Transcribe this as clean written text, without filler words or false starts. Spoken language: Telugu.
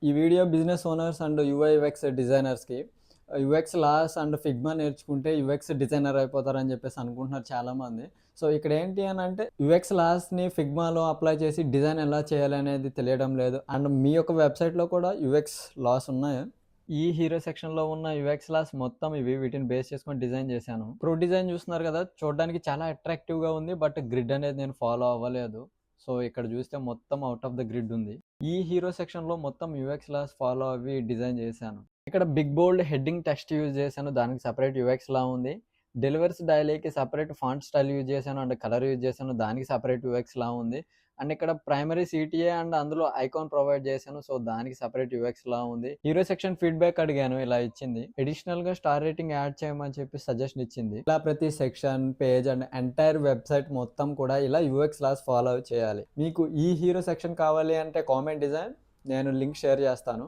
ఈ video business owners and UI UX డిజైనర్స్కి యూఎక్స్ లాస్ అండ్ ఫిగ్మా నేర్చుకుంటే యూఎక్స్ డిజైనర్ అయిపోతారని చెప్పేసి అనుకుంటున్నారు చాలామంది. సో ఇక్కడ ఏంటి అని అంటే యూఎక్స్ లాస్ని ఫిగ్మాలో అప్లై చేసి డిజైన్ ఎలా చేయాలి అనేది తెలియడం లేదు. అండ్ మీ యొక్క వెబ్సైట్లో కూడా యూఎక్స్ లాస్ ఉన్నాయి. ఈ హీరో సెక్షన్లో ఉన్న యూఎక్స్ లాస్ మొత్తం వీటిని బేస్ చేసుకొని డిజైన్ చేశాను. ప్రో డిజైన్ చూస్తున్నారు కదా, చూడడానికి చాలా అట్రాక్టివ్గా ఉంది. బట్ గ్రిడ్ అనేది నేను ఫాలో అవ్వలేదు. సో ఇక్కడ చూస్తే మొత్తం అవుట్ ఆఫ్ ద గ్రిడ్ ఉంది. ఈ హీరో సెక్షన్లో మొత్తం యూఎక్స్ లాస్ ఫాలో అవి డిజైన్ చేశాను. ఇక్కడ big bold heading text use చేశాను, దానికి సపరేట్ యూఎక్స్ లా ఉంది. డెలివర్స్ డైలీకి సపరేట్ ఫాంట్ స్టైల్ యూజ్ చేశాను అండ్ కలర్ యూజ్ చేశాను, దానికి సపరేట్ యూఎక్స్ లా ఉంది. అండ్ ఇక్కడ ప్రైమరీ సిటిఏ అండ్ అందులో ఐకాన్ ప్రొవైడ్ చేశాను, సో దానికి సపరేట్ యూఎక్స్ లా ఉంది. హీరో సెక్షన్ ఫీడ్బ్యాక్ అడిగాను, ఇలా ఇచ్చింది. అడిషనల్ గా స్టార్ రేటింగ్ యాడ్ చేయమని చెప్పి సజెషన్ ఇచ్చింది. ఇలా ప్రతి section, page and entire website మొత్తం కూడా ఇలా యూఎక్స్ లాస్ ఫాలో చేయాలి. మీకు ఈ హీరో సెక్షన్ కావాలి అంటే కామెంట్ డిజైన్ నేను లింక్ షేర్ చేస్తాను.